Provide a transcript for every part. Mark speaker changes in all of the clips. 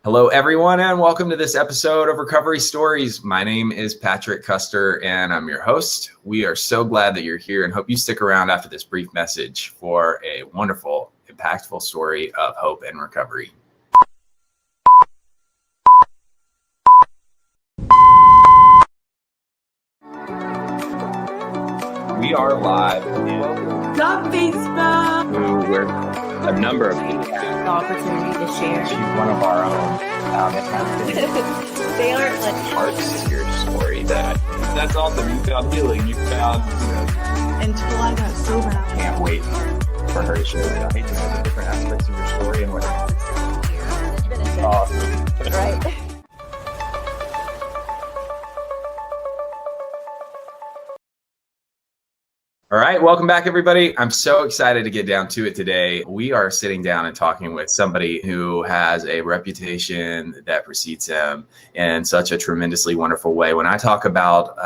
Speaker 1: Hello, everyone, and welcome to this episode of Recovery Stories. My name is Patrick Custer, and I'm your host. We are so glad that you're here and hope you stick around after this brief message for a wonderful, impactful story of hope and recovery. We are live in
Speaker 2: Facebook,
Speaker 1: where a number of people
Speaker 2: the opportunity to share.
Speaker 1: She's one of our own.
Speaker 2: They are like
Speaker 1: Parts to your story that's awesome. You found healing. You found,
Speaker 2: until I got sober.
Speaker 1: Can't wait for her to share the different aspects of your story and what. Awesome.
Speaker 2: Right.
Speaker 1: All right, welcome back, everybody. I'm so excited to get down to it today. We are sitting down and talking with somebody who has a reputation that precedes him in such a tremendously wonderful way. When I talk about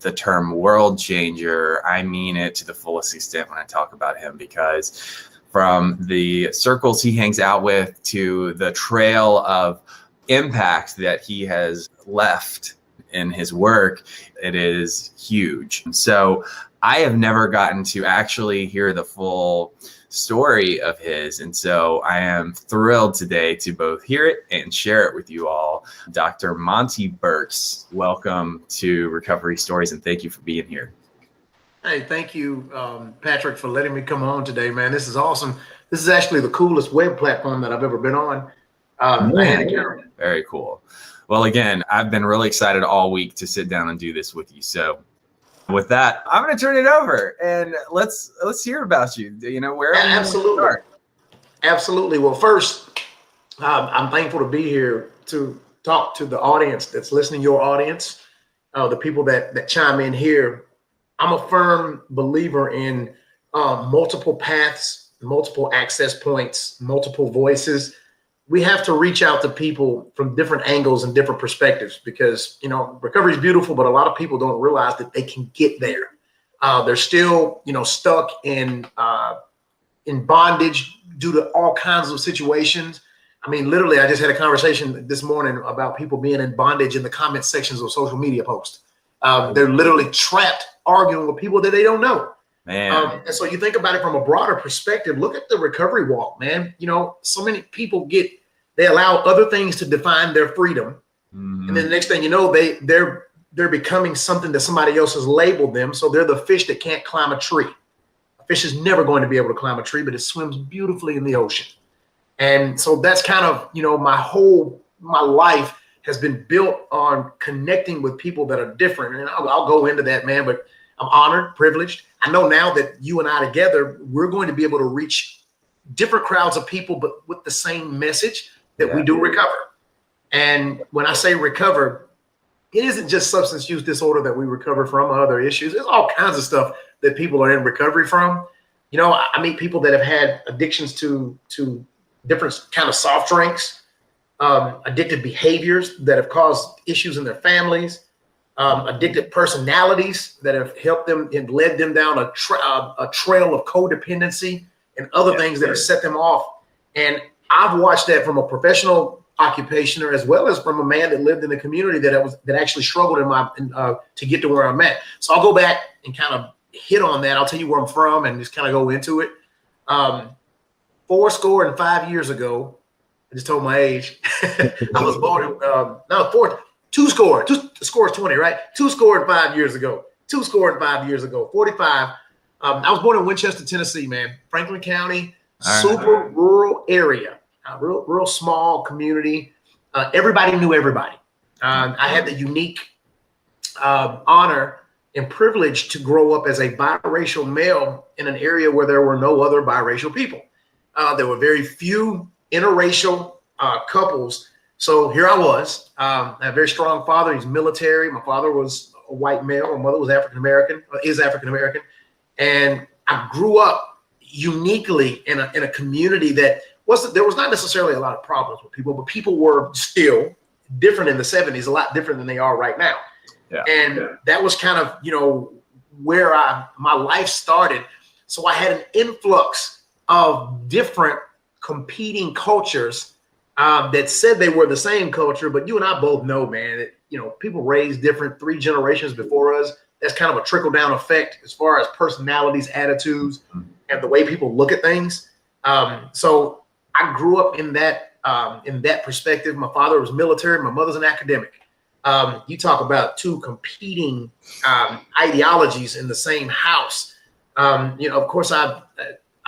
Speaker 1: the term world changer, I mean it to the fullest extent when I talk about him, because from the circles he hangs out with to the trail of impact that he has left in his work, it is huge. So I have never gotten to actually hear the full story of his. And so I am thrilled today to both hear it and share it with you all. Dr. Monty Burks, welcome to Recovery Stories, and thank you for being here.
Speaker 3: Hey, thank you, Patrick, for letting me come on today, man. This is awesome. This is actually the coolest web platform that I've ever been on.
Speaker 1: Very cool. Well, again, I've been really excited all week to sit down and do this with you. So with that, I'm going to turn it over and let's hear about you. Where
Speaker 3: absolutely, absolutely. Well, first, I'm thankful to be here to talk to the audience that's listening. Your audience, the people that chime in here. I'm a firm believer in multiple paths, multiple access points, multiple voices. We have to reach out to people from different angles and different perspectives, because, recovery is beautiful, but a lot of people don't realize that they can get there. They're still, stuck in bondage due to all kinds of situations. I mean, literally, I just had a conversation this morning about people being in bondage in the comment sections of social media posts. They're literally trapped arguing with people that they don't know.
Speaker 1: Man.
Speaker 3: And so you think about it from a broader perspective. Look at the recovery walk, man. So many people they allow other things to define their freedom. Mm-hmm. And then the next thing you know, they're becoming something that somebody else has labeled them. So they're the fish that can't climb a tree. A fish is never going to be able to climb a tree, but it swims beautifully in the ocean. And so that's kind of, my life has been built on connecting with people that are different. And I'll go into that, man, but I'm honored, privileged. I know now that you and I together, we're going to be able to reach different crowds of people, but with the same message that we do recover. And when I say recover, it isn't just substance use disorder that we recover from or other issues. There's all kinds of stuff that people are in recovery from. I meet people that have had addictions to different kind of soft drinks, addictive behaviors that have caused issues in their families, addictive personalities that have helped them and led them down a trail of codependency and other things that have set them off. And I've watched that from a professional occupation, or as well as from a man that lived in the community that actually struggled to get to where I'm at. So I'll go back and kind of hit on that. I'll tell you where I'm from and just kind of go into it. 405 years ago, I just told my age. I was born two score is 20, right? 205 years ago. 205 years ago. 45. I was born in Winchester, Tennessee, man. Franklin County, super rural area, real small community. Everybody knew everybody. I had the unique honor and privilege to grow up as a biracial male in an area where there were no other biracial people. There were very few interracial couples. So here I was. I have a very strong father. He's military. My father was a white male. My mother was African-American, is African-American. And I grew up uniquely in a community that there was not necessarily a lot of problems with people, but people were still different in the 70s, a lot different than they are right now. Yeah. And that was kind of, where my life started. So I had an influx of different competing cultures that said they were the same culture, but you and I both know, man, that, you know, people raised different 3 generations before us. That's kind of a trickle down effect as far as personalities, attitudes, and the way people look at things. So I grew up in that perspective. My father was military. My mother's an academic. You talk about 2 competing ideologies in the same house. You know, of course, I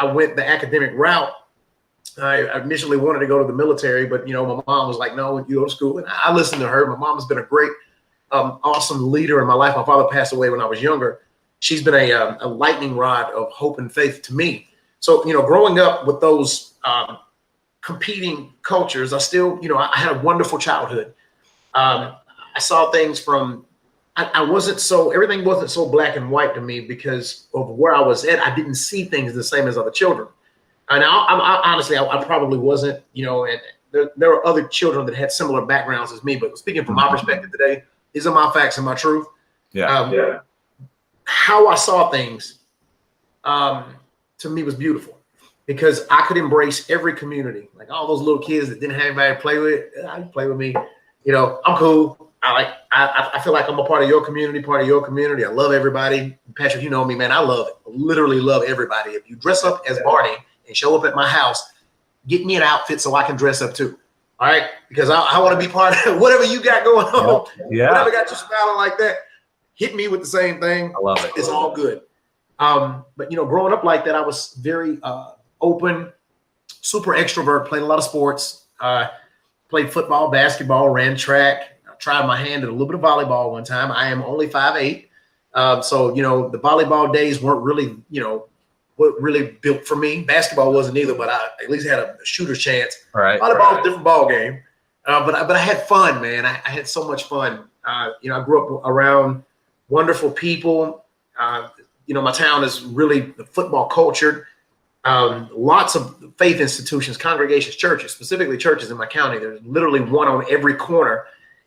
Speaker 3: went the academic route. I initially wanted to go to the military, but, you know, my mom was like, no, you go to school. And I listened to her. My mom has been a great, awesome leader in my life. My father passed away when I was younger. She's been a lightning rod of hope and faith to me. So, you know, growing up with those competing cultures, I still, you know, I had a wonderful childhood. I saw things from, everything wasn't so black and white to me because of where I was at. I didn't see things the same as other children. And honestly, I probably wasn't, you know, and there are other children that had similar backgrounds as me. But speaking from my perspective today, these are my facts and my truth. Yeah. How I saw things, to me, was beautiful because I could embrace every community. Like all those little kids that didn't have anybody to play with, you play with me. You know, I'm cool. I feel like I'm a part of your community, I love everybody. Patrick, you know me, man. I literally love everybody. If you dress up as Barney and show up at my house, get me an outfit so I can dress up too. All right. Because I want to be part of whatever you got going on. Yeah. Whatever got you smiling like that, hit me with the same thing.
Speaker 1: I love it.
Speaker 3: It's all good. But, you know, growing up like that, I was very open, super extrovert, played a lot of sports, played football, basketball, ran track. I tried my hand at a little bit of volleyball one time. I am only 5'8". So, you know, the volleyball days weren't really, you know, what really built for me. Basketball wasn't either, but I at least had a shooter's chance.
Speaker 1: Right.
Speaker 3: Volleyball was a different ball game. But I had fun, man. I had so much fun. You know, I grew up around wonderful people. You know, my town is really the football cultured. Lots of faith institutions, congregations, churches, specifically churches in my county. There's literally one on every corner.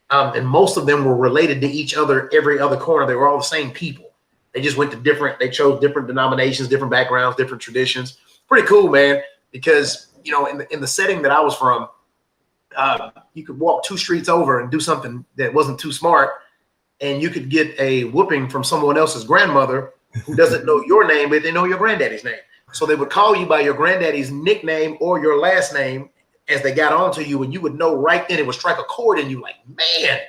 Speaker 3: And most of them were related to each other, every other corner. They were all the same people. They just went to they chose different denominations, different backgrounds, different traditions. Pretty cool, man, because, you know, in the setting that I was from, you could walk 2 streets over and do something that wasn't too smart, and you could get a whooping from someone else's grandmother who doesn't know your name, but they know your granddaddy's name. So they would call you by your granddaddy's nickname or your last name as they got onto you, and you would know right then. It would strike a chord in you like, man,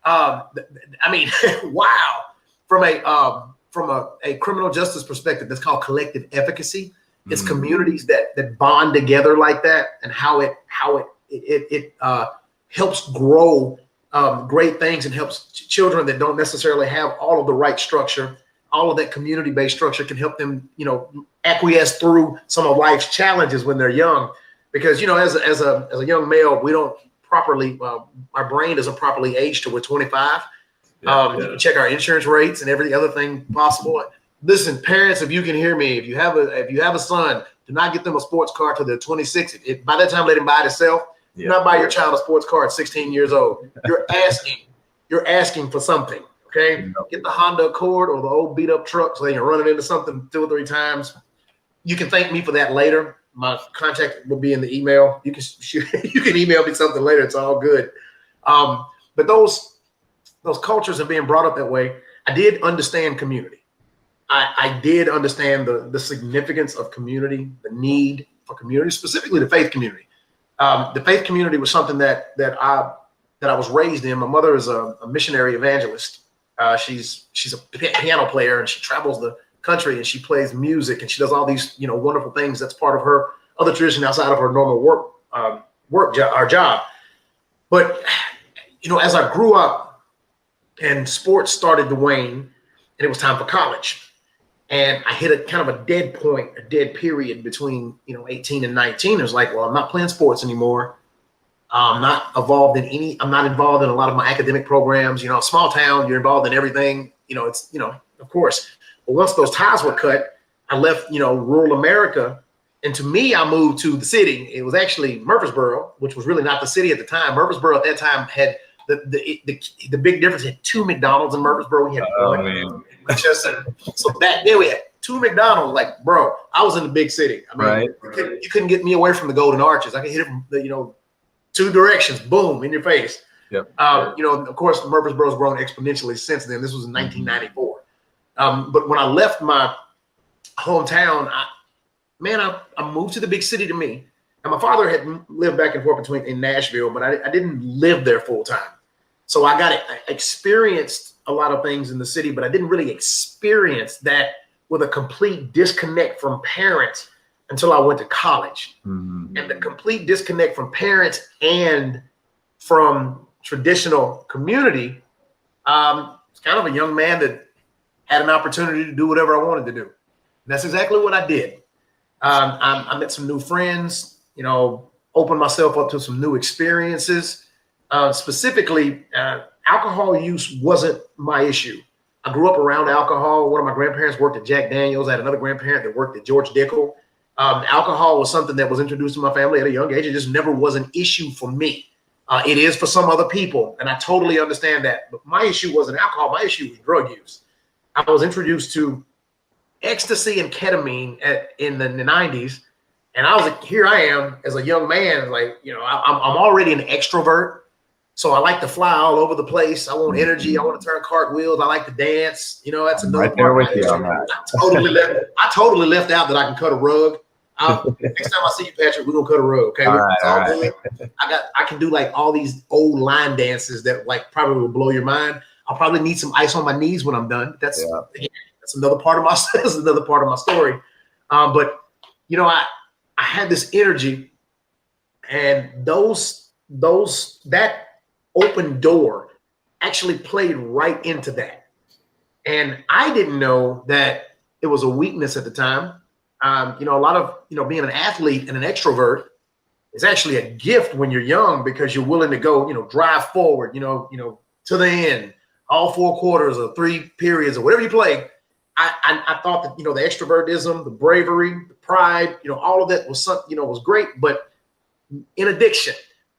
Speaker 3: I mean, wow. From a criminal justice perspective, that's called collective efficacy. It's communities that bond together like that, and how it helps grow great things and helps children that don't necessarily have all of the right structure. All of that community-based structure can help them, you know, acquiesce through some of life's challenges when they're young. Because, you know, as a young male, we don't properly, our brain isn't properly aged till we're 25. You can check our insurance rates and every other thing possible. Listen, parents, if you can hear me, if you have a son, do not get them a sports car till they're 26. By that time, let him buy it himself. Do not buy your child a sports car at 16 years old. You're asking for something. Okay, get the Honda Accord or the old beat up truck so they can run it into something 2 or 3 times. You can thank me for that later. My contact will be in the email. You can email me something later. It's all good. But those cultures are being brought up that way. I did understand community. I did understand the significance of community, the need for community, specifically the faith community. The faith community was something that I was raised in. My mother is a missionary evangelist. She's a piano player, and she travels the country, and she plays music, and she does all these, you know, wonderful things. That's part of her other tradition outside of her normal job. But, you know, as I grew up and sports started to wane, and it was time for college, and I hit a kind of a dead point, a dead period between, you know, 18 and 19. It was like, well, I'm not playing sports anymore. I'm not involved in a lot of my academic programs. You know, small town, you're involved in everything. You know, it's, you know, of course. But once those ties were cut, I left, you know, rural America. And to me, I moved to the city. It was actually Murfreesboro, which was really not the city at the time. Murfreesboro at that time had the big difference. Had 2 McDonald's in Murfreesboro. We had one in Manchester. So back then we had 2 McDonald's. Like, bro, I was in the big city. I mean, you couldn't get me away from the Golden Arches. I could hit it from the, you know, two directions, boom, in your face.
Speaker 1: Yep.
Speaker 3: You know, of course, Murfreesboro's grown exponentially since then. This was in 1994. But when I left my hometown, I moved to the big city to me. And my father had lived back and forth in Nashville, but I didn't live there full time. So I experienced a lot of things in the city, but I didn't really experience that with a complete disconnect from parents until I went to college. And the complete disconnect from parents and from traditional community, it's kind of a young man that had an opportunity to do whatever I wanted to do. And that's exactly what I did. I met some new friends, you know, opened myself up to some new experiences. Specifically, alcohol use wasn't my issue. I grew up around alcohol. One of my grandparents worked at Jack Daniels. I had another grandparent that worked at George Dickel. Alcohol was something that was introduced to my family at a young age. It just never was an issue for me. It is for some other people, and I totally understand that. But my issue wasn't alcohol. My issue was drug use. I was introduced to ecstasy and ketamine in the 90s, and here I am as a young man, like, you know, I'm already an extrovert. So I like to fly all over the place. I want energy. I want to turn cartwheels. I like to dance. You know, that's another
Speaker 1: right there
Speaker 3: part
Speaker 1: with you on that.
Speaker 3: I totally left out that I can cut a rug. Next time I see you, Patrick, we're gonna cut a rug. Okay,
Speaker 1: all right.
Speaker 3: I can do like all these old line dances that like probably will blow your mind. I'll probably need some ice on my knees when I'm done. That's another part of my that's another part of my story. But you know, I had this energy, and that open door actually played right into that. And I didn't know that it was a weakness at the time. You know, a lot of, you know, being an athlete and an extrovert is actually a gift when you're young, because you're willing to go, you know, drive forward, you know, to the end, all 4 quarters or 3 periods or whatever you play. I thought that, you know, the extrovertism, the bravery, the pride, you know, all of that was something, you know, was great. But in addiction,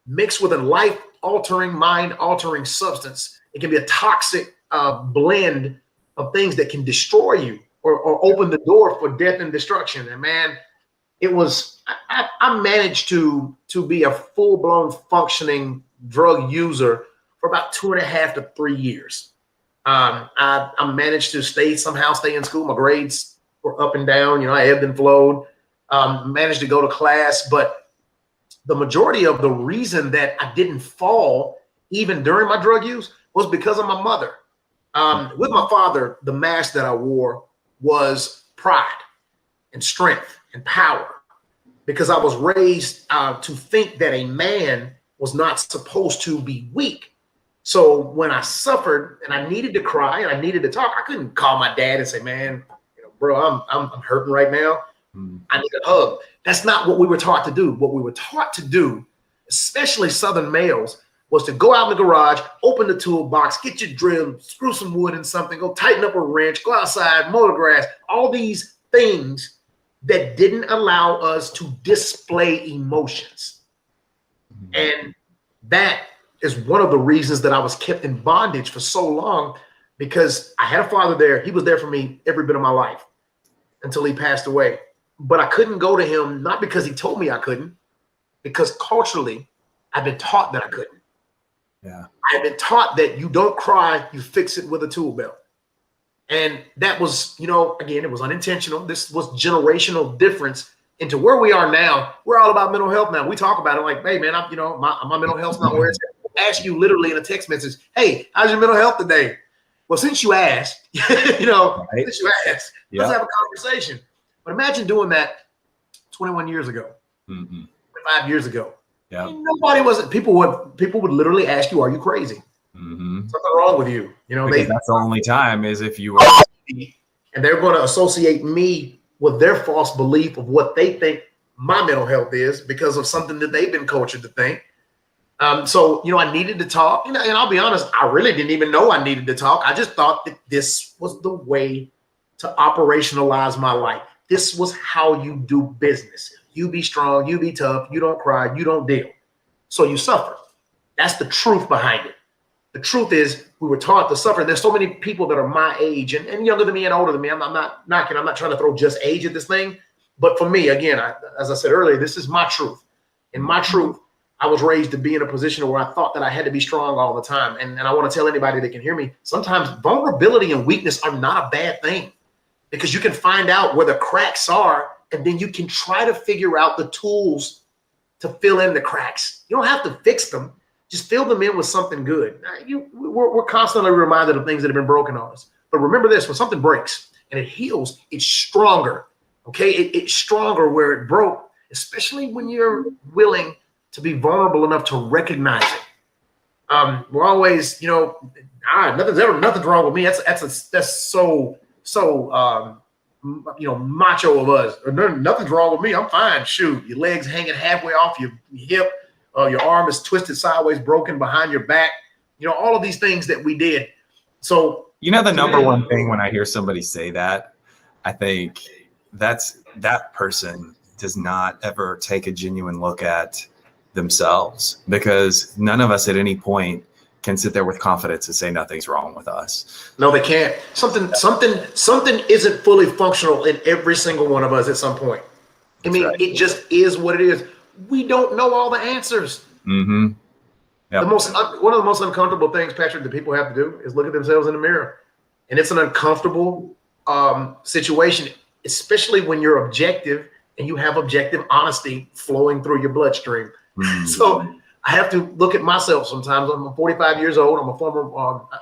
Speaker 3: mixed with a life-altering, mind-altering substance, it can be a toxic blend of things that can destroy you or open the door for death and destruction. And man, it was, I managed to be a full-blown functioning drug user for about 2.5 to 3 years. I managed to stay in school. My grades were up and down, you know, I ebbed and flowed, managed to go to class, but the majority of the reason that I didn't fall even during my drug use was because of my mother. With my father, the mask that I wore was pride and strength and power, because I was raised to think that a man was not supposed to be weak. So when I suffered and I needed to cry and I needed to talk, I couldn't call my dad and say, man, you know, bro, I'm hurting right now. I need a hug. That's not what we were taught to do. What we were taught to do, especially Southern males, was to go out in the garage, open the toolbox, get your drill, screw some wood in something, go tighten up a wrench, go outside, mow the grass, all these things that didn't allow us to display emotions. And that is one of the reasons that I was kept in bondage for so long, because I had a father there. He was there for me every bit of my life until he passed away. But I couldn't go to him, not because he told me I couldn't, because culturally I've been taught that I couldn't. Yeah. I've been taught that you don't cry, you fix it with a tool belt. And that was, you know, again, it was unintentional. This was generational difference into where we are now. We're all about mental health now. We talk about it like, hey man, my mental health's not where it's at. I ask you literally in a text message, hey, how's your mental health today? Well, since you asked, let's have a conversation. But imagine doing that 21 years ago, 5 years ago. Yeah. People would literally ask you, are you crazy? Something wrong with you. You know,
Speaker 1: that's the only time is if you were.
Speaker 3: And they're going to associate me with their false belief of what they think my mental health is because of something that they've been cultured to think. So, you know, I needed to talk, and I'll be honest, I really didn't even know I needed to talk. I just thought that this was the way to operationalize my life. This was how you do business. You be strong, you be tough, you don't cry, you don't deal. So you suffer. That's the truth behind it. The truth is we were taught to suffer. There's so many people that are my age and younger than me and older than me. I'm not knocking. I'm not trying to throw just age at this thing. But for me, again, as I said earlier, this is my truth. And my truth I was raised to be in a position where I thought that I had to be strong all the time. And I want to tell anybody that can hear me, sometimes vulnerability and weakness are not a bad thing, because you can find out where the cracks are, and then you can try to figure out the tools to fill in the cracks. You don't have to fix them. Just fill them in with something good. We're constantly reminded of things that have been broken on us. But remember this, when something breaks and it heals, it's stronger. Okay, it's stronger where it broke, especially when you're willing to be vulnerable enough to recognize it. We're always, nothing's wrong with me. That's so macho of us. Nothing's wrong with me. I'm fine. Shoot, your legs hanging halfway off your hip, your arm is twisted sideways, broken behind your back. All of these things that we did. So
Speaker 1: the number one thing when I hear somebody say that, I think that person does not ever take a genuine look at themselves, because none of us at any point can sit there with confidence and say nothing's wrong with us.
Speaker 3: No, they can't. Something isn't fully functional in every single one of us at some point. Right. It just is what it is. We don't know all the answers.
Speaker 1: Mm-hmm. Yep.
Speaker 3: One of the most uncomfortable things, Patrick, that people have to do is look at themselves in the mirror. And it's an uncomfortable situation, especially when you're objective and you have objective honesty flowing through your bloodstream. Mm-hmm. So I have to look at myself sometimes. I'm 45 years old. I'm a former,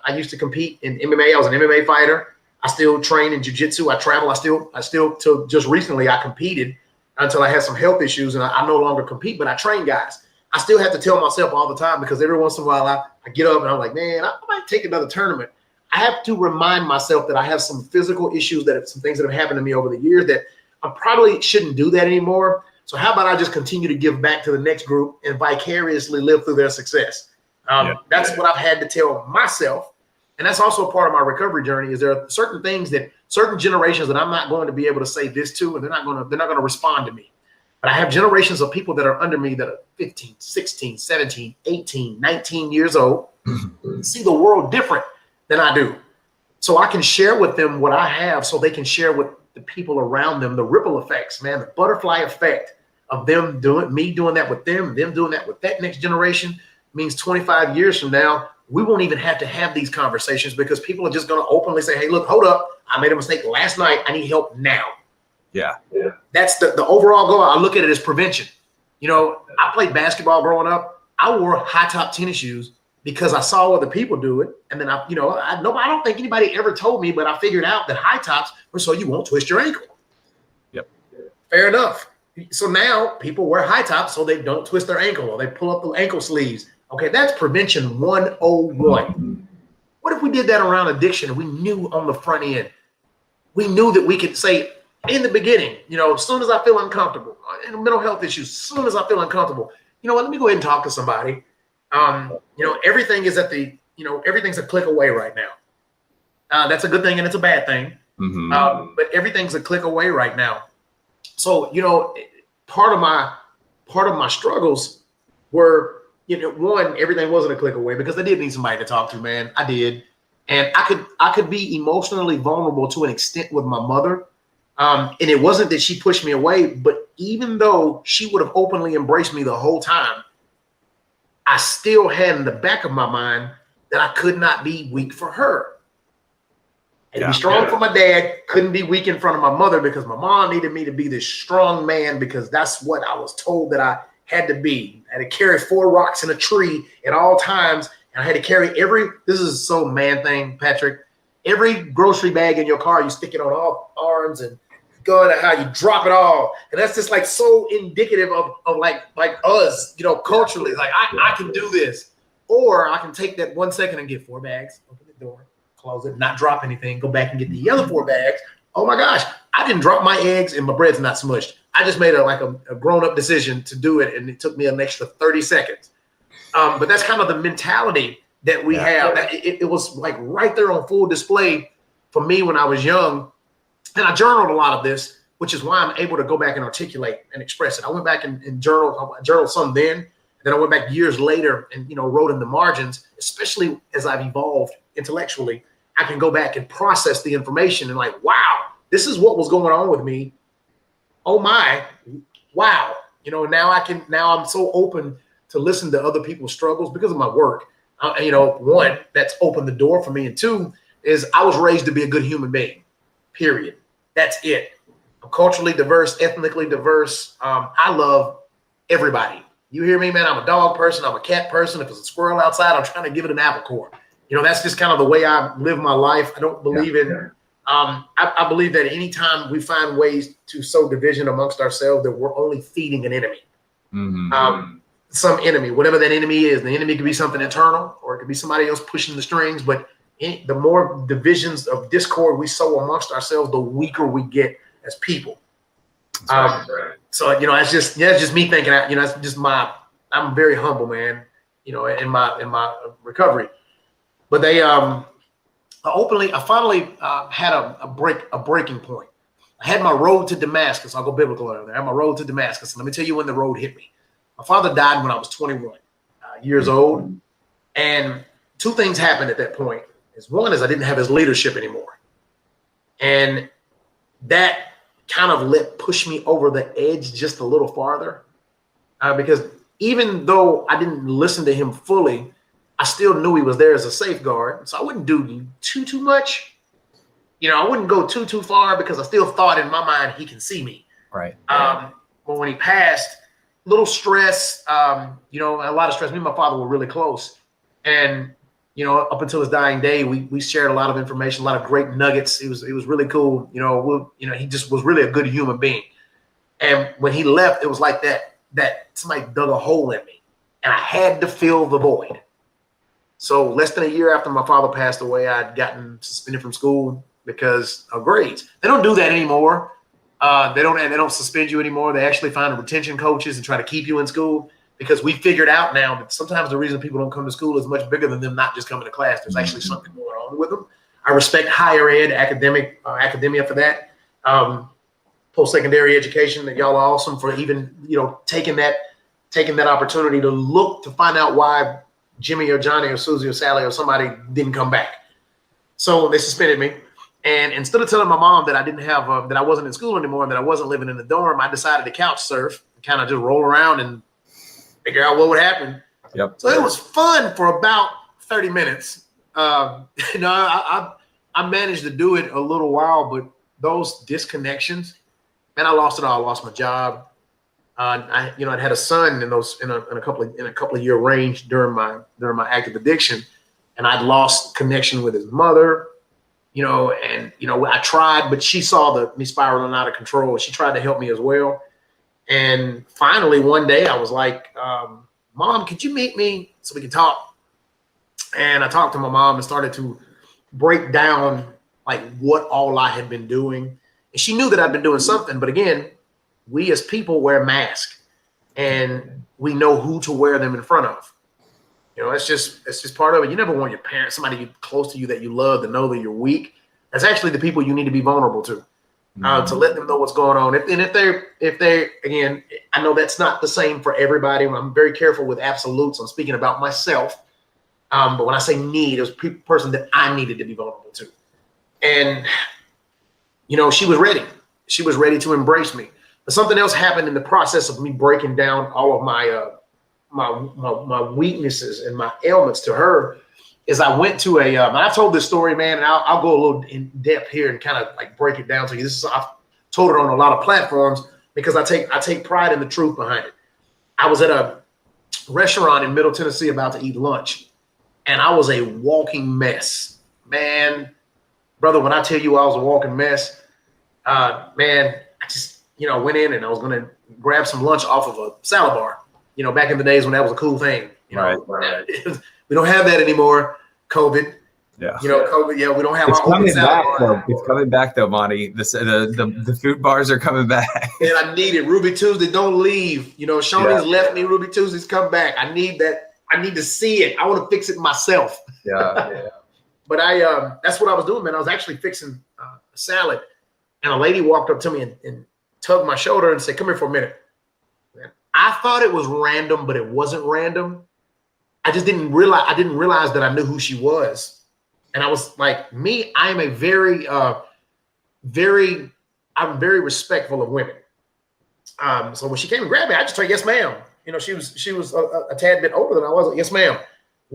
Speaker 3: I used to compete in MMA. I was an MMA fighter. I still train in jiu-jitsu. I travel. I still, till just recently, I competed until I had some health issues, and I no longer compete, but I train guys. I still have to tell myself all the time, because every once in a while I get up and I'm like, man, I might take another tournament. I have to remind myself that I have some physical issues, some things that have happened to me over the years that I probably shouldn't do that anymore. So how about I just continue to give back to the next group and vicariously live through their success? That's what I've had to tell myself. And that's also part of my recovery journey, is there are certain things that certain generations that I'm not going to be able to say this to, and they're not going to respond to me. But I have generations of people that are under me that are 15, 16, 17, 18, 19 years old, see the world different than I do. So I can share with them what I have, so they can share with the people around them, the ripple effects, man, the butterfly effect of them doing that with them doing that with that next generation means 25 years from now, we won't even have to have these conversations, because people are just going to openly say, hey, look, hold up. I made a mistake last night. I need help now.
Speaker 1: Yeah.
Speaker 3: That's the overall goal. I look at it as prevention. I played basketball growing up. I wore high top tennis shoes because I saw other people do it. And then I don't think anybody ever told me, but I figured out that high tops were so you won't twist your ankle.
Speaker 1: Yep.
Speaker 3: Fair enough. So now people wear high tops so they don't twist their ankle, or they pull up the ankle sleeves. Okay, that's prevention 101. What if we did that around addiction? We knew on the front end. We knew that we could say in the beginning, as soon as I feel uncomfortable, in mental health issues, as soon as I feel uncomfortable, let me go ahead and talk to somebody. Everything is everything's a click away right now. That's a good thing and it's a bad thing. Mm-hmm. But everything's a click away right now. So, part of my struggles were, one, everything wasn't a click away, because I did need somebody to talk to, man. I did. And I could be emotionally vulnerable to an extent with my mother. And it wasn't that she pushed me away, but even though she would have openly embraced me the whole time, I still had in the back of my mind that I could not be weak for her. And be strong for my dad, couldn't be weak in front of my mother, because my mom needed me to be this strong man, because that's what I was told that I had to be. I had to carry 4 rocks in a tree at all times. And I had to carry this is so man thing, Patrick. Every grocery bag in your car, you stick it on all arms, and going at how you drop it all. And that's just like so indicative of like us, culturally, like I can do this. Or I can take that 1 second and get 4 bags, open the door, close it, not drop anything, go back and get the other 4 bags. Oh my gosh, I didn't drop my eggs and my bread's not smushed. I just made a grown-up decision to do it, and it took me an extra 30 seconds. But that's kind of the mentality that we have. It was like right there on full display for me when I was young. And I journaled a lot of this, which is why I'm able to go back and articulate and express it. I went back and journaled some then, and then I went back years later and, wrote in the margins, especially as I've evolved intellectually. I can go back and process the information and like, wow, this is what was going on with me. Oh my, wow. Now I'm so open to listen to other people's struggles because of my work. You know, one, that's opened the door for me, and two is I was raised to be a good human being. Period. That's it. I'm culturally diverse, ethnically diverse. I love everybody. You hear me, man? I'm a dog person. I'm a cat person. If there's a squirrel outside, I'm trying to give it an apple core. You know, that's just kind of the way I live my life. I don't believe in. I believe that anytime we find ways to sow division amongst ourselves, that we're only feeding an enemy. Some enemy, whatever that enemy is. The enemy could be something internal, or it could be somebody else pushing the strings. But the more divisions of discord we sow amongst ourselves, the weaker we get as people. So, you know, it's just me thinking, you know, it's just I'm very humble, man, you know, in my recovery. But they, I finally had a breaking point. I had my road to Damascus. I'll go biblical over there. I had my road to Damascus. And let me tell you when the road hit me. My father died when I was 21 years old. And two things happened at that point. One is I didn't have his leadership anymore. And that kind of pushed me over the edge just a little farther. Because even though I didn't listen to him fully, I still knew he was there as a safeguard. So I wouldn't do too much. You know, I wouldn't go too far because I still thought in my mind he can see me.
Speaker 1: Right.
Speaker 3: But when he passed, little stress, you know, a lot of stress. Me and my father were really close. And, you know, up until his dying day, we shared a lot of information, a lot of great nuggets. It was really cool. You know, he just was really a good human being. And when he left, it was like that somebody dug a hole in me, and I had to fill the void. So less than a year after my father passed away, I'd gotten suspended from school because of grades. They don't do that anymore. They don't suspend you anymore. They actually find retention coaches and try to keep you in school, because we figured out now that sometimes the reason people don't come to school is much bigger than them not just coming to class. There's actually something going on with them. I respect higher ed, academia for that. Post-secondary education, that y'all are awesome for even, you know, taking that opportunity to look to find out why Jimmy or Johnny or Susie or Sally or somebody didn't come back. So they suspended me. And instead of telling my mom that I didn't have, that I wasn't in school anymore, and that I wasn't living in the dorm, I decided to couch surf, kind of just roll around and figure out what would happen.
Speaker 1: Yep.
Speaker 3: So it was fun for about 30 minutes. You know, I managed to do it a little while, but those disconnections, man, I lost it all. I lost my job. I'd had a son in a couple of year range during my active addiction, and I'd lost connection with his mother. You know, and you know, I tried, but she saw me spiraling out of control. She tried to help me as well. And finally, one day, I was like, "Mom, could you meet me so we can talk?" And I talked to my mom and started to break down like what all I had been doing. And she knew that I'd been doing something, but again, we as people wear masks, and we know who to wear them in front of. You know, it's just part of it. You never want your parents, somebody close to you that you love, to know that you're weak. That's actually the people you need to be vulnerable to let them know what's going on. If they again, I know that's not the same for everybody. I'm very careful with absolutes. I'm speaking about myself. But when I say need, it was a person that I needed to be vulnerable to. And, you know, she was ready. She was ready to embrace me. But something else happened in the process of me breaking down all of my weaknesses and my ailments to her. Is I went to and I've told this story, man, and I'll go a little in depth here and kind of like break it down to you. I've told it on a lot of platforms because I take pride in the truth behind it. I was at a restaurant in Middle Tennessee about to eat lunch, and I was a walking mess, man. Brother, when I tell you I was a walking mess, man, I just, you know, went in and I was going to grab some lunch off of a salad bar. You know, back in the days when that was a cool thing. You know,
Speaker 1: right.
Speaker 3: We don't have that anymore. COVID.
Speaker 1: Yeah.
Speaker 3: You know, COVID. Yeah, we don't have.
Speaker 1: It's
Speaker 3: our
Speaker 1: coming back
Speaker 3: bar.
Speaker 1: though. It's coming back though, Monty. The food bars are coming back.
Speaker 3: And I need it. Ruby Tuesday, don't leave. You know, Shoney's left me. Ruby Tuesday's come back. I need that. I need to see it. I want to fix it myself.
Speaker 1: Yeah.
Speaker 3: But that's what I was doing, man. I was actually fixing a salad, and a lady walked up to me and tugged my shoulder and said, "Come here for a minute." I thought it was random, but it wasn't random. I just didn't realize that I knew who she was. And I was like, I'm a very respectful of women. So when she came and grabbed me, I just told her, "Yes, ma'am." she was a tad bit older than I was. Like, yes, ma'am.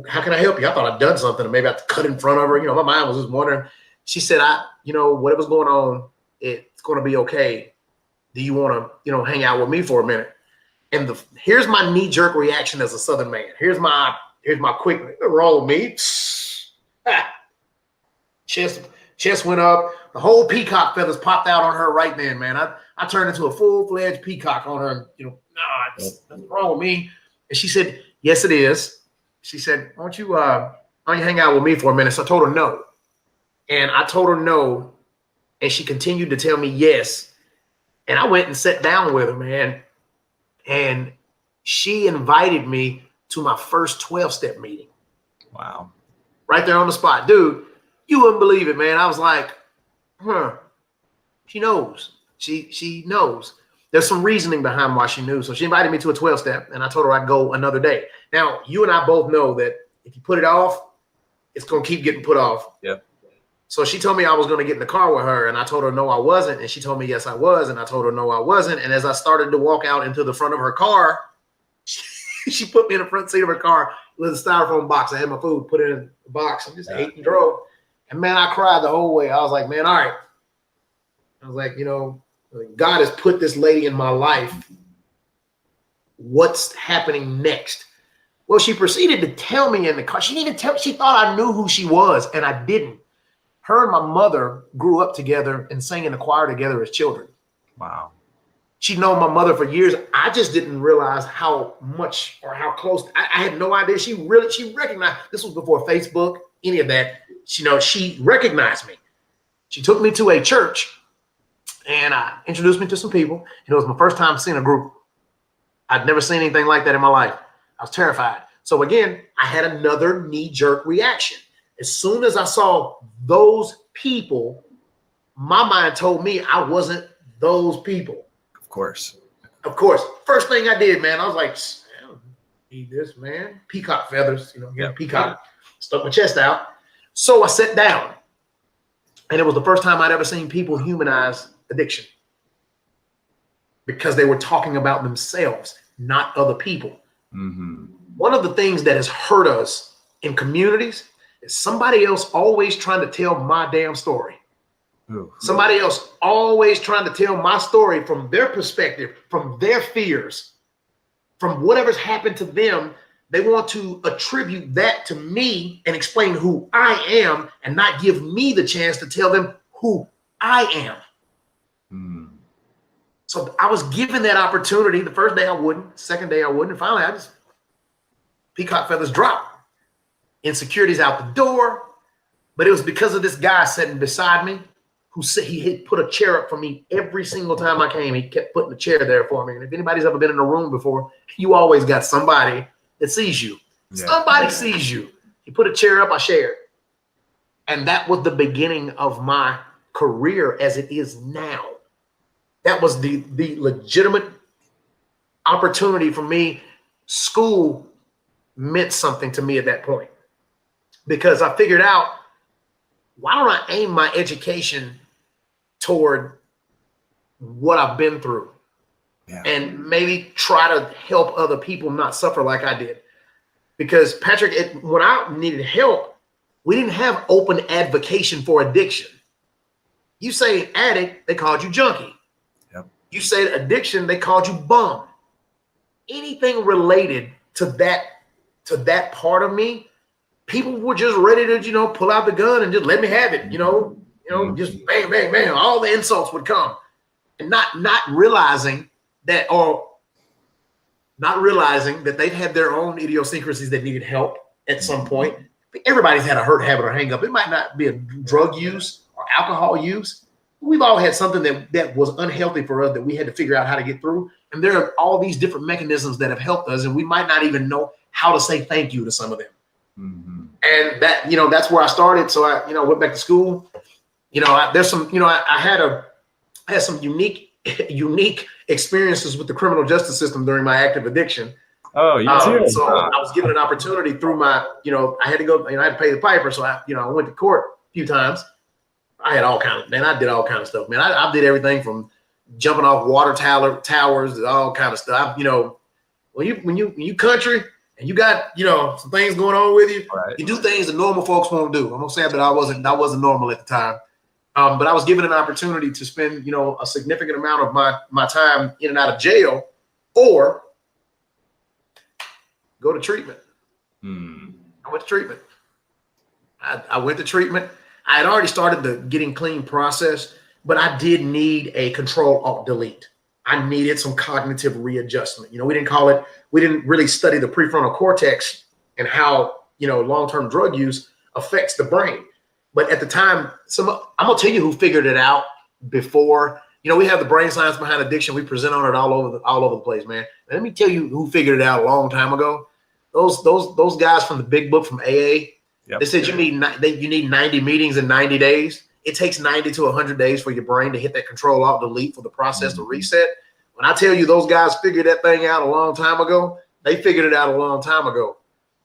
Speaker 3: How can I help you? I thought I'd done something, and maybe I had to cut in front of her. My mind was just wondering. She said, whatever's going on, it's going to be okay. Do you want to, hang out with me for a minute? And here's my knee-jerk reaction as a Southern man. Here's my quick, nothing wrong with me. Chest went up. The whole peacock feathers popped out on her right then, man. I turned into a full-fledged peacock on her. And, nothing wrong with me. And she said, yes, it is. She said, why don't you hang out with me for a minute? So I told her no. And I told her no. And she continued to tell me yes. And I went and sat down with her, man. And she invited me to my first 12-step meeting.
Speaker 1: Wow.
Speaker 3: Right there on the spot. Dude, you wouldn't believe it, man. I was like, she knows. She knows. There's some reasoning behind why she knew. So she invited me to a 12-step, and I told her I'd go another day. Now, you and I both know that if you put it off, it's going to keep getting put off.
Speaker 1: Yep.
Speaker 3: So she told me I was going to get in the car with her, and I told her no, I wasn't. And she told me yes, I was, and I told her no, I wasn't. And as I started to walk out into the front of her car, she put me in the front seat of her car with a styrofoam box. I had my food, put it in the box, and just ate and drove. And, man, I cried the whole way. I was like, man, all right. I was like, God has put this lady in my life. What's happening next? Well, she proceeded to tell me in the car. She didn't even tell. She thought I knew who she was, and I didn't. Her and my mother grew up together and sang in the choir together as children.
Speaker 1: Wow.
Speaker 3: She'd known my mother for years. I just didn't realize how much or how close. I had no idea. She recognized. This was before Facebook, any of that. She recognized me. She took me to a church. And introduced me to some people. And it was my first time seeing a group. I'd never seen anything like that in my life. I was terrified. So again, I had another knee-jerk reaction. As soon as I saw those people, my mind told me I wasn't those people.
Speaker 1: Of course.
Speaker 3: First thing I did, man, I was like, I don't need this, man. Peacock feathers, peacock. Stuck my chest out. So I sat down. And it was the first time I'd ever seen people humanize addiction, because they were talking about themselves, not other people.
Speaker 1: Mm-hmm.
Speaker 3: One of the things that has hurt us in communities is somebody else always trying to tell my damn story.
Speaker 1: Ooh.
Speaker 3: Somebody else always trying to tell my story from their perspective, from their fears, from whatever's happened to them. They want to attribute that to me and explain who I am, and not give me the chance to tell them who I am.
Speaker 1: Mm.
Speaker 3: So I was given that opportunity. The first day I wouldn't, second day I wouldn't, and finally I just peacock feathers dropped. Insecurities out the door. But it was because of this guy sitting beside me who said he had put a chair up for me every single time I came. He kept putting the chair there for me. And if anybody's ever been in a room before, you always got somebody that sees you. Yeah. Somebody sees you. He put a chair up, I shared. And that was the beginning of my career as it is now. That was the legitimate opportunity for me. School meant something to me at that point, because I figured out, why don't I aim my education toward what I've been through? Yeah. And maybe try to help other people not suffer like I did. Because Patrick, when I needed help, we didn't have open advocation for addiction. You say addict, they called you junkie. Yep. You say addiction, they called you bum. Anything related to that part of me, people were just ready to, pull out the gun and just let me have it, just bang, bang, bang. All the insults would come. And not realizing that they've had their own idiosyncrasies that needed help at some point. Everybody's had a hurt, habit, or hang up. It might not be a drug use or alcohol use. We've all had something that was unhealthy for us that we had to figure out how to get through. And there are all these different mechanisms that have helped us, and we might not even know how to say thank you to some of them. Mm-hmm. And that, that's where I started. So I, went back to school. There's some, I had some unique experiences with the criminal justice system during my active addiction.
Speaker 1: Oh, you too.
Speaker 3: So I was given an opportunity through my, I had to go, I had to pay the piper. So I went to court a few times. I had all kinds of, man, I did all kinds of stuff, man. I did everything from jumping off water towers to all kind of stuff. I, when you country and you got, you know, some things going on with you,
Speaker 1: Right.
Speaker 3: you do things that normal folks won't do. I'm gonna say that I wasn't normal at the time. But I was given an opportunity to spend, you know, a significant amount of my time in and out of jail, or go to treatment. I went to treatment. I went to treatment. I had already started the getting clean process, but I did need a Control-Alt-Delete. I needed some cognitive readjustment. You know, we didn't really study the prefrontal cortex and how, you know, long-term drug use affects the brain. But at the time, I'm gonna tell you who figured it out before. You know, we have the brain science behind addiction. We present on it all over the place, man. Let me tell you who figured it out a long time ago. Those guys from the big book from AA. Yep. They said you need 90 meetings in 90 days. It takes 90 to 100 days for your brain to hit that Control-Alt-Delete for the process to reset. When I tell you those guys figured that thing out a long time ago, they figured it out a long time ago.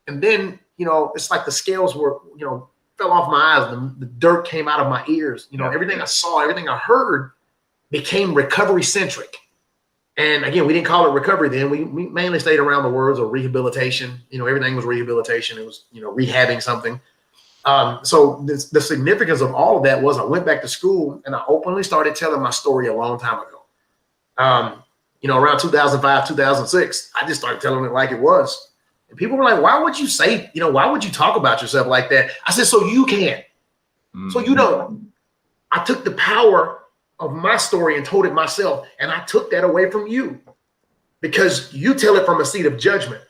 Speaker 3: And then, you know, it's like the scales were, you know, fell off my eyes. The dirt came out of my ears. You know, everything I saw, everything I heard became recovery centric. And again, we didn't call it recovery then. We mainly stayed around the words of rehabilitation. You know, everything was rehabilitation. It was, you know, rehabbing something. So the significance of all of that was I went back to school and I openly started telling my story a long time ago. You know, around 2005, 2006, I just started telling it like it was. And people were like, why would you say, you know, why would you talk about yourself like that? I said, so you can. So you don't. I took the power of my story and told it myself. And I took that away from you because you tell it from a seat of judgment.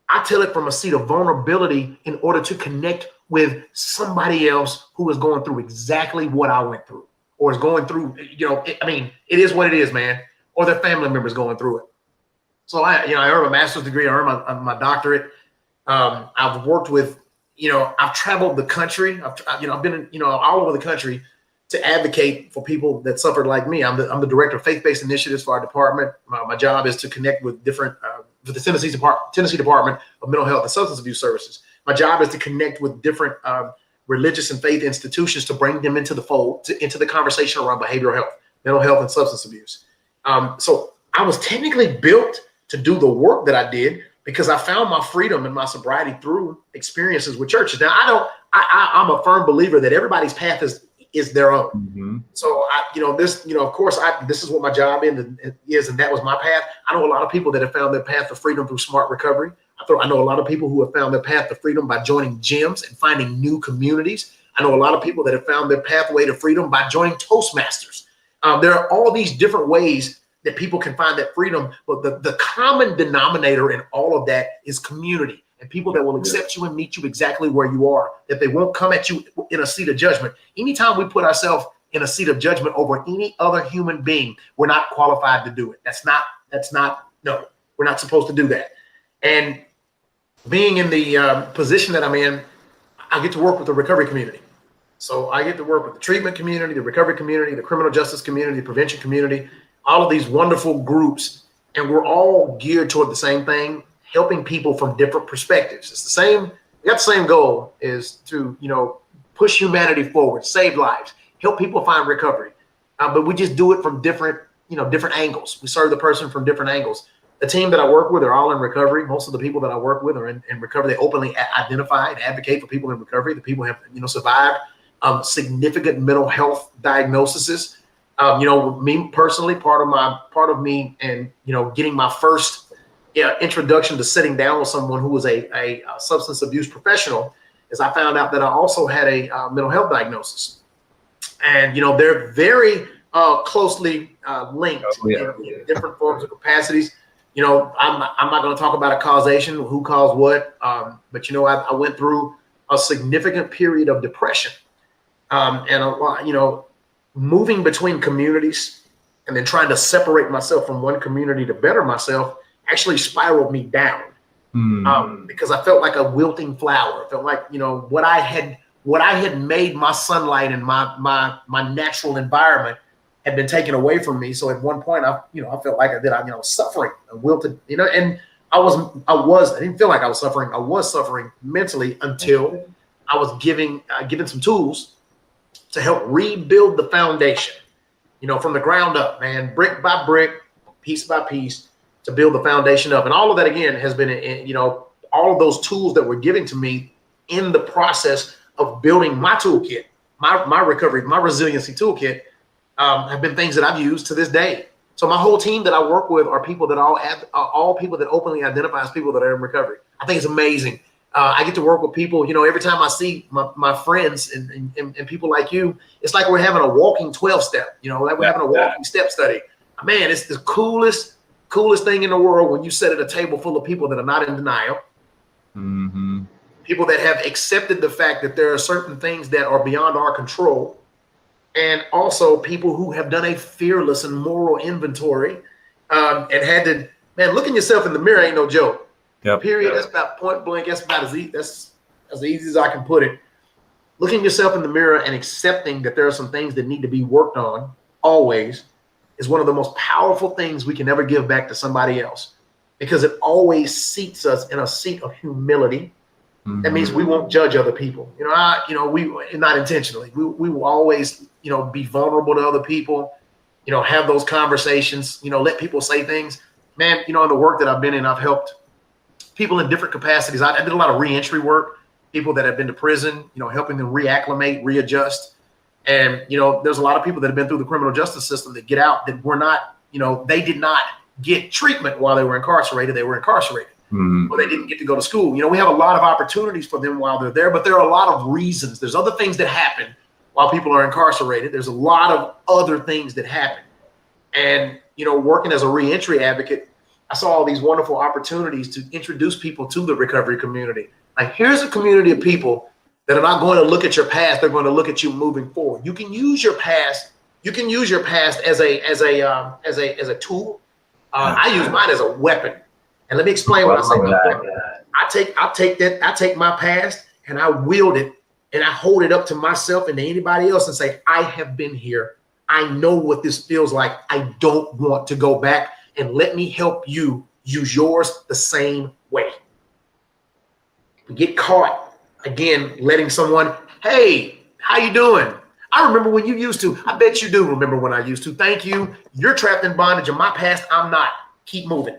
Speaker 3: I tell it from a seat of vulnerability in order to connect with somebody else who is going through exactly what I went through or is going through, you know, it is what it is, man, or their family members going through it. So I earned a master's degree, I earned my doctorate. I've worked with, you know, I've traveled the country. I've been, you know, all over the country to advocate for people that suffered like me. I'm the director of faith-based initiatives for our department. My job is to connect with different, for the Tennessee Department of Mental Health and Substance Abuse Services. My job is to connect with different religious and faith institutions to bring them into the fold, into the conversation around behavioral health, mental health, and substance abuse. So I was technically built to do the work that I did because I found my freedom and my sobriety through experiences with churches. Now, I'm a firm believer that everybody's path is their own. So this is what my job is, and that was my path. I know a lot of people that have found their path to freedom through smart recovery. I know a lot of people who have found their path to freedom by joining gyms and finding new communities. I know a lot of people that have found their pathway to freedom by joining Toastmasters. There are all these different ways that people can find that freedom, but the common denominator in all of that is community and people that will accept you and meet you exactly where you are, that they won't come at you in a seat of judgment. Anytime we put ourselves in a seat of judgment over any other human being, we're not qualified to do it. No, we're not supposed to do that. And being in the position that I'm in, I get to work with the recovery community. So I get to work with the treatment community, the recovery community, the criminal justice community, the prevention community, all of these wonderful groups. And we're all geared toward the same thing, helping people from different perspectives. It's the same, we got the same goal, is to, push humanity forward, save lives, help people find recovery. But we just do it from different angles. We serve the person from different angles. The team that I work with are all in recovery. Most of the people that I work with are in recovery. They openly identify and advocate for people in recovery. The people have, survived significant mental health diagnoses. Me personally, part of me and, getting my first introduction to sitting down with someone who was a substance abuse professional is I found out that I also had a mental health diagnosis. And, they're very closely linked in different forms of capacities. I'm not going to talk about a causation, who caused what, but I went through a significant period of depression, and a lot, moving between communities and then trying to separate myself from one community to better myself actually spiraled me down, because I felt like a wilting flower. I felt like what I had made my sunlight and my natural environment had been taken away from me. So at one point, I felt like I was suffering, I wilted, and I didn't feel like I was suffering. I was suffering mentally until I was given some tools to help rebuild the foundation, from the ground up, man, brick by brick, piece by piece, to build the foundation up. And all of that, again, has been, all of those tools that were given to me in the process of building my toolkit, my recovery, my resiliency toolkit, have been things that I've used to this day. So my whole team that I work with are people that all people that openly identify as people that are in recovery. I think it's amazing. I get to work with people, every time I see my friends and people like you, it's like we're having a walking 12-step, like we're having a walking step study. Man, it's the coolest thing in the world when you sit at a table full of people that are not in denial.
Speaker 1: Mm-hmm.
Speaker 3: People that have accepted the fact that there are certain things that are beyond our control. And also people who have done a fearless and moral inventory, and had to, looking yourself in the mirror ain't no joke.
Speaker 1: Yep.
Speaker 3: Period. That's about point blank. That's about as easy as I can put it. Looking yourself in the mirror and accepting that there are some things that need to be worked on always is one of the most powerful things we can ever give back to somebody else, because it always seats us in a seat of humility. Mm-hmm. That means we won't judge other people. We not intentionally. We will always, be vulnerable to other people. Have those conversations. Let people say things. Man, in the work that I've been in, I've helped people in different capacities. I did a lot of reentry work. People that have been to prison. Helping them reacclimate, readjust. And there's a lot of people that have been through the criminal justice system that get out that were not. They did not get treatment while they were incarcerated. They were incarcerated.
Speaker 1: Mm-hmm.
Speaker 3: Or they didn't get to go to school. We have a lot of opportunities for them while they're there, but there are a lot of reasons. There's other things that happen while people are incarcerated. There's a lot of other things that happen. And, working as a reentry advocate, I saw all these wonderful opportunities to introduce people to the recovery community. Like, here's a community of people that are not going to look at your past. They're going to look at you moving forward. You can use your past. You can use your past as a tool. I use mine as a weapon. And let me explain what I say about that. I take my past and I wield it and I hold it up to myself and to anybody else and say, I have been here. I know what this feels like. I don't want to go back, and let me help you use yours the same way. We get caught again, letting someone, hey, how you doing? I remember when you used to. I bet you do remember when I used to. Thank you. You're trapped in bondage in my past. I'm not. Keep moving.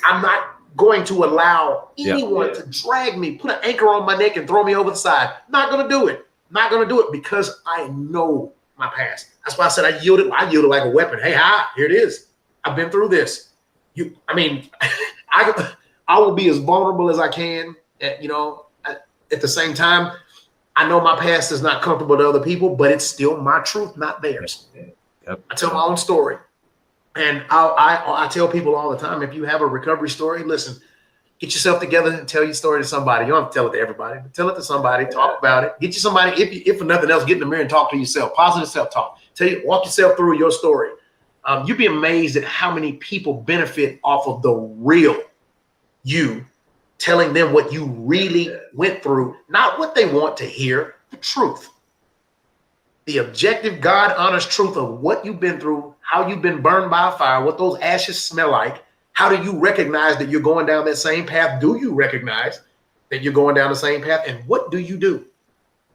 Speaker 3: I'm not going to allow anyone to drag me, put an anchor on my neck and throw me over the side. Not going to do it. Not going to do it because I know my past. That's why I said I yielded like a weapon. Hey, here it is. I've been through this. I will be as vulnerable as I can. At the same time, I know my past is not comfortable to other people, but it's still my truth, not theirs.
Speaker 1: Yep.
Speaker 3: I tell my own story. And I tell people all the time, if you have a recovery story, listen, get yourself together and tell your story to somebody. You don't have to tell it to everybody, but tell it to somebody, talk about it. Get you somebody, if for nothing else, get in the mirror and talk to yourself. Positive self-talk. Walk yourself through your story. You'd be amazed at how many people benefit off of the real you, telling them what you really went through, not what they want to hear, the truth. The objective, God honest truth of what you've been through, how you've been burned by a fire, what those ashes smell like. How do you recognize that you're going down that same path? Do you recognize that you're going down the same path? And what do you do?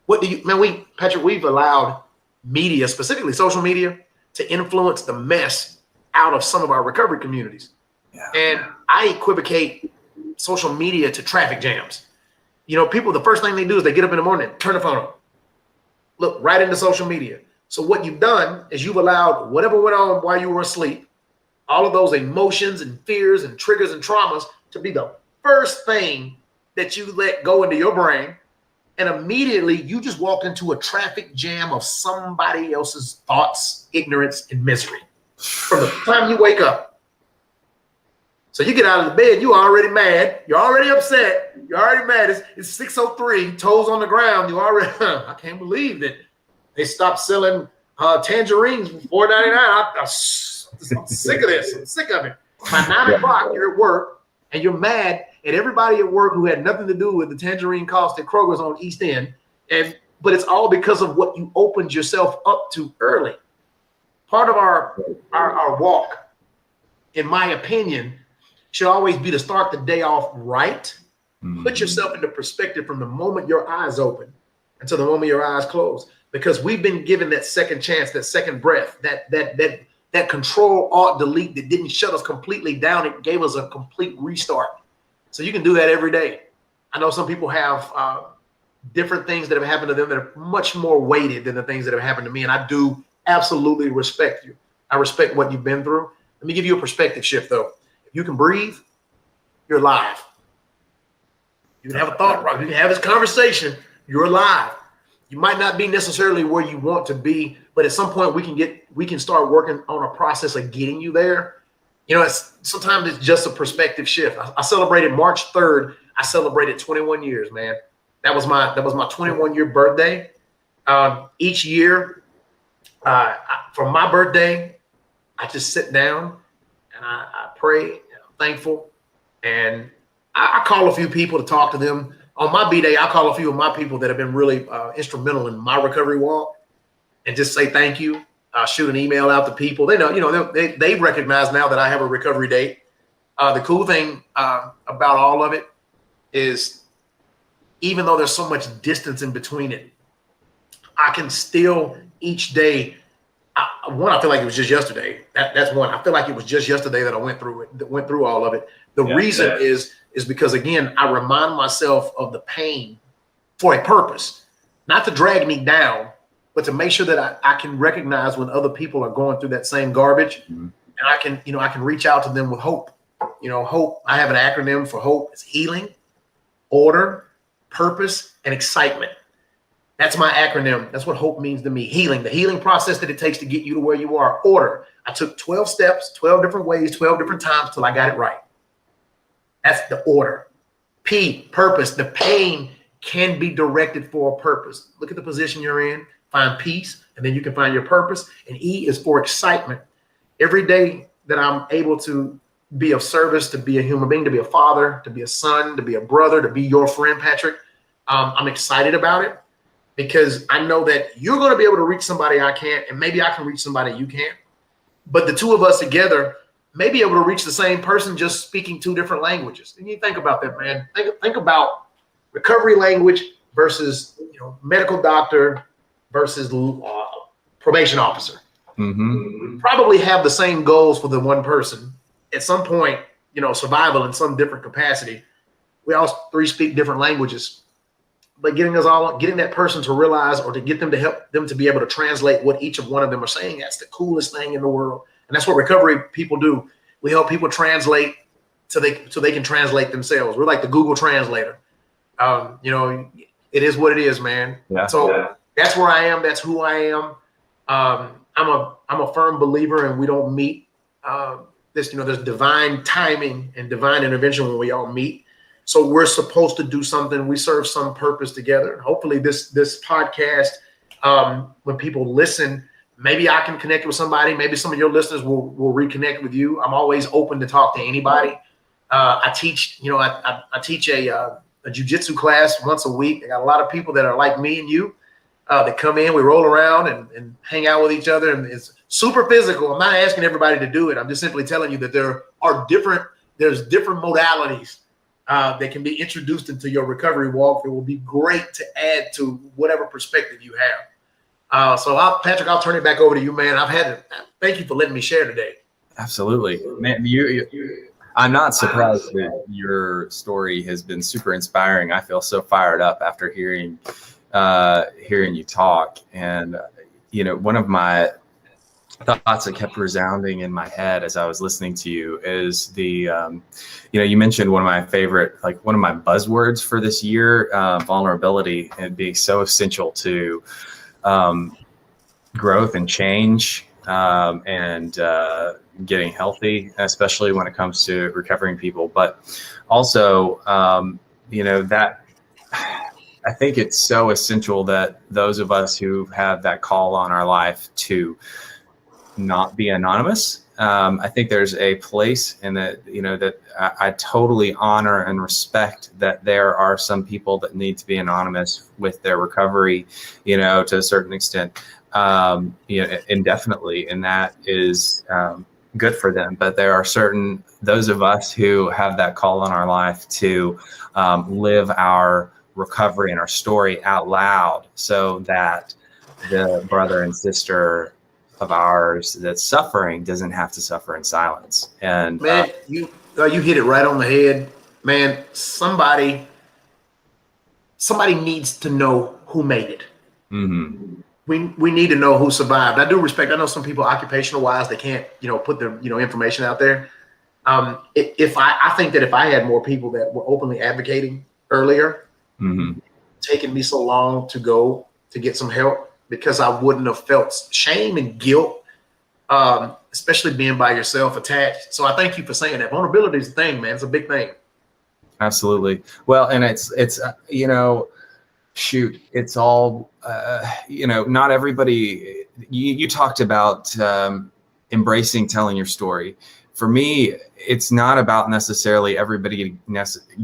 Speaker 3: Patrick, we've allowed media, specifically social media, to influence the mess out of some of our recovery communities. Yeah. And I equivocate social media to traffic jams. People, the first thing they do is they get up in the morning, turn the phone on. Look right into social media. So what you've done is you've allowed whatever went on while you were asleep, all of those emotions and fears and triggers and traumas to be the first thing that you let go into your brain. And immediately you just walk into a traffic jam of somebody else's thoughts, ignorance, and misery from the time you wake up. So you get out of the bed, you're already mad. You're already upset. You're already mad. It's 6:03, toes on the ground. You already, I can't believe that they stopped selling tangerines for $4.99. I'm sick of this. I'm sick of it. By 9 o'clock, you're at work and you're mad at everybody at work who had nothing to do with the tangerine cost at Kroger's on East End. But it's all because of what you opened yourself up to early. Part of our walk, in my opinion, should always be to start the day off right. Mm-hmm. Put yourself into perspective from the moment your eyes open until the moment your eyes close, because we've been given that second chance, that second breath, that that Control Alt Delete that didn't shut us completely down. It gave us a complete restart. So you can do that every day. I know some people have different things that have happened to them that are much more weighted than the things that have happened to me. And I do absolutely respect you. I respect what you've been through. Let me give you a perspective shift, though. If you can breathe, you're alive. You can have a thought, you can have this conversation, you're alive. You might not be necessarily where you want to be, but at some point we can start working on a process of getting you there. You know, sometimes it's just a perspective shift. I celebrated March 3rd. I celebrated 21 years, man. That was my 21-year birthday. Each year, for my birthday, I just sit down and I pray, and I'm thankful, and I call a few people to talk to them. On my B-Day, I call a few of my people that have been really instrumental in my recovery walk and just say thank you. Shoot an email out to people. They know, they recognize now that I have a recovery date. The cool thing about all of it is, even though there's so much distance in between it, I can still each day. I feel like it was just yesterday. That's one. I feel like it was just yesterday that I went through all of it. The reason is because, again, I remind myself of the pain for a purpose, not to drag me down, but to make sure that I can recognize when other people are going through that same garbage, and I can reach out to them with hope. Hope. I have an acronym for hope. It's healing, order, purpose, and excitement. That's my acronym. That's what hope means to me. Healing, the healing process that it takes to get you to where you are. Order. I took 12 steps, 12 different ways, 12 different times till I got it right. That's the order. P, purpose. The pain can be directed for a purpose. Look at the position you're in, find peace, and then you can find your purpose. And E is for excitement. Every day that I'm able to be of service, to be a human being, to be a father, to be a son, to be a brother, to be your friend, Patrick, I'm excited about it, because I know that you're going to be able to reach somebody I can't, and maybe I can reach somebody you can't. But the two of us together may be able to reach the same person, just speaking two different languages. And you think about that, man. Think about recovery language versus medical doctor versus probation officer. We probably have the same goals for the one person. At some point, survival in some different capacity. We all three speak different languages. But getting that person to realize, or to get them to help them to be able to translate what each of one of them are saying, that's the coolest thing in the world. And that's what recovery people do. We help people translate so they can translate themselves. We're like the Google translator. It is what it is, man. Yeah. So that's where I am. That's who I am. I'm a firm believer, and we don't meet there's divine timing and divine intervention when we all meet. So we're supposed to do something. We serve some purpose together. Hopefully this podcast, when people listen, maybe I can connect with somebody. Maybe some of your listeners will reconnect with you. I'm always open to talk to anybody. I teach a jiu-jitsu class once a week. I got a lot of people that are like me and you that come in. We roll around and hang out with each other, and it's super physical. I'm not asking everybody to do it. I'm just simply telling you that there's different modalities that can be introduced into your recovery walk. It will be great to add to whatever perspective you have. Patrick, I'll turn it back over to you, man. Thank you for letting me share today.
Speaker 1: Absolutely, man. I'm not surprised that your story has been super inspiring. I feel so fired up after hearing you talk. And one of my thoughts that kept resounding in my head as I was listening to you is you mentioned one of my favorite, one of my buzzwords for this year, vulnerability, and being so essential to growth and change, and getting healthy, especially when it comes to recovering people. But also, that I think it's so essential that those of us who have that call on our life to not be anonymous. I think there's a place in that, that I totally honor and respect that there are some people that need to be anonymous with their recovery, to a certain extent, indefinitely. And that is good for them. But there are those of us who have that call on our life to live our recovery and our story out loud, so that the brother and sister of ours that's suffering doesn't have to suffer in silence. And
Speaker 3: man, you hit it right on the head, man. Somebody needs to know who made it.
Speaker 1: mm-hmm.
Speaker 3: We need to know who survived. I do respect. I know some people, occupational wise, they can't put their information out there. If I think that if I had more people that were openly advocating earlier,
Speaker 1: Mm-hmm.
Speaker 3: taking me so long to go to get some help, because I wouldn't have felt shame and guilt, especially being by yourself attached. So I thank you for saying that. Vulnerability is a thing, man. It's a big thing.
Speaker 1: Absolutely. Well, and it's shoot, it's all not everybody. You talked about embracing telling your story. For me, it's not about necessarily everybody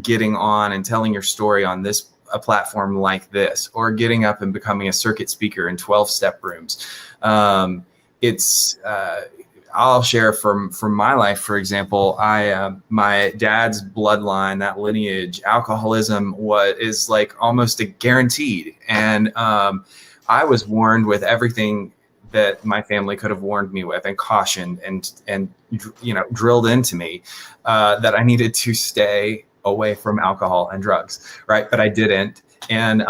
Speaker 1: getting on and telling your story on a platform like this, or getting up and becoming a circuit speaker in 12-step rooms. I'll share from my life, for example. My dad's bloodline, that lineage, alcoholism is like almost a guaranteed. And I was warned with everything that my family could have warned me with, and cautioned and drilled into me that I needed to stay away from alcohol and drugs, right? But I didn't. And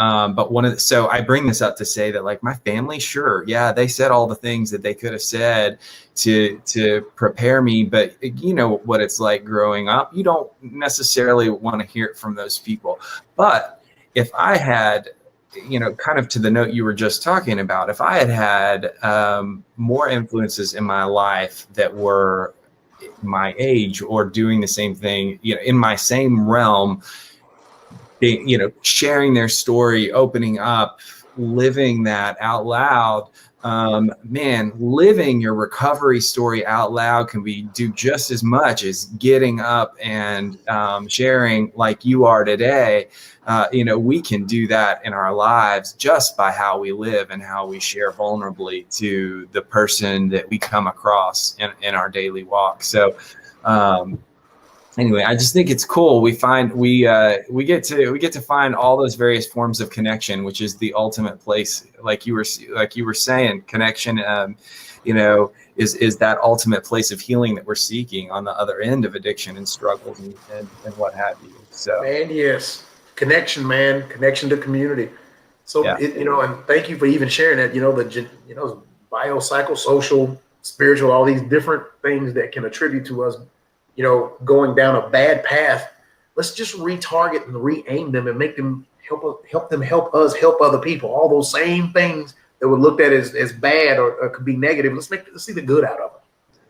Speaker 1: so I bring this up to say that, like, my family, sure, yeah, they said all the things that they could have said to prepare me, but you know what it's like growing up. You don't necessarily want to hear it from those people. But if I had, kind of to the note you were just talking about, if I had more influences in my life that were my age or doing the same thing, in my same realm, sharing their story, opening up, living that out loud, living your recovery story out loud can do just as much as getting up and sharing like you are today. We can do that in our lives just by how we live and how we share vulnerably to the person that we come across in our daily walk. So, anyway, I just think it's cool. We get to find all those various forms of connection, which is the ultimate place. Like you were saying, connection, is that ultimate place of healing that we're seeking on the other end of addiction and struggles and what have you. So,
Speaker 3: man, yes, connection, man, connection to community. So,
Speaker 1: yeah.
Speaker 3: And thank you for even sharing that. The biopsychosocial, spiritual, all these different things that can attribute to us, going down a bad path. Let's just retarget and re-aim them and make them help us help other people. All those same things that were looked at as bad or could be negative. Let's see the good out of them.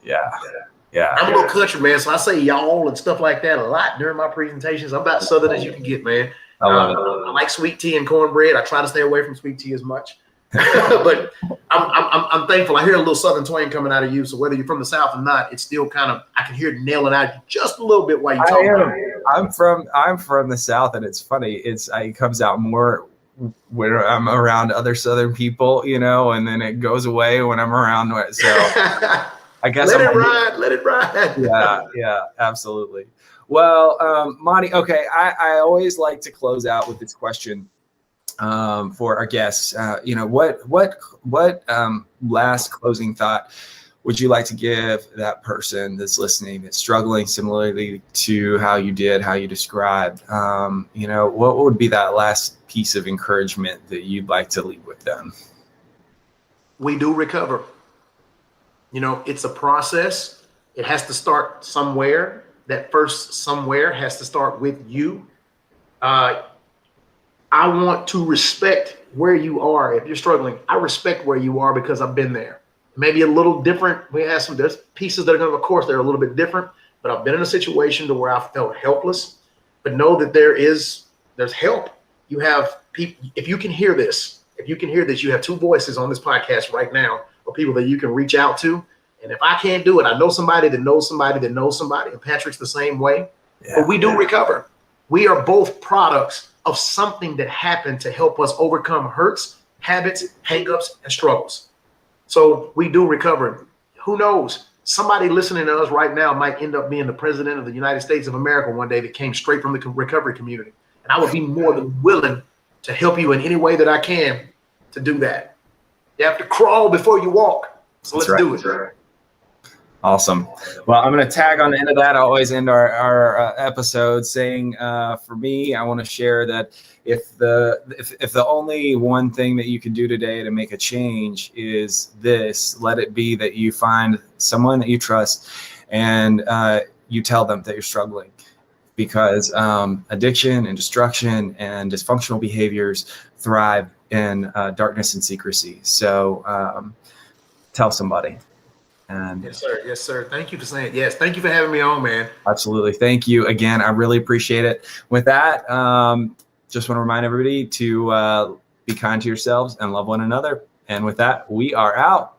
Speaker 1: Yeah.
Speaker 3: I'm a little country, man, so I say y'all and stuff like that a lot during my presentations. I'm about Southern as you can get, man.
Speaker 1: I love it.
Speaker 3: I like sweet tea and cornbread. I try to stay away from sweet tea as much. But I'm thankful. I hear a little Southern twang coming out of you. So whether you're from the South or not, it's still kind of, I can hear it nailing out just a little bit while you talk.
Speaker 1: I'm from the South, and it's funny. It comes out more when I'm around other Southern people, and then it goes away when I'm around. So I guess
Speaker 3: let it ride.
Speaker 1: Yeah, absolutely. Well, Monty, okay, I always like to close out with this question. For our guests, what last closing thought would you like to give that person that's listening, that's struggling similarly to how you described? What would be that last piece of encouragement that you'd like to leave with them?
Speaker 3: We do recover. It's a process. It has to start somewhere. That first somewhere has to start with you. I want to respect where you are. If you're struggling, I respect where you are because I've been there. Maybe a little different. There's pieces that are going to, of course, they're a little bit different, but I've been in a situation to where I felt helpless. But know that there's help. You have people. If you can hear this, you have two voices on this podcast right now of people that you can reach out to. And if I can't do it, I know somebody that knows somebody that knows somebody. And Patrick's the same way. Yeah. But we do recover. We are both products of something that happened to help us overcome hurts, habits, hangups, and struggles. So we do recover. Who knows? Somebody listening to us right now might end up being the president of the United States of America one day that came straight from the recovery community. And I would be more than willing to help you in any way that I can to do that. You have to crawl before you walk. So
Speaker 1: That's
Speaker 3: let's
Speaker 1: right.
Speaker 3: do it.
Speaker 1: Awesome. Well, I'm going to tag on the end of that. I always end our episodes saying, for me, I want to share that if the only one thing that you can do today to make a change is this, let it be that you find someone that you trust and you tell them that you're struggling, because addiction and destruction and dysfunctional behaviors thrive in darkness and secrecy. So tell somebody. And
Speaker 3: Yes, sir. Yes, sir. Thank you for saying yes. Thank you for having me on, man.
Speaker 1: absolutely. Thank you again. I really appreciate it. With that, just want to remind everybody to be kind to yourselves and love one another. And with that, we are out.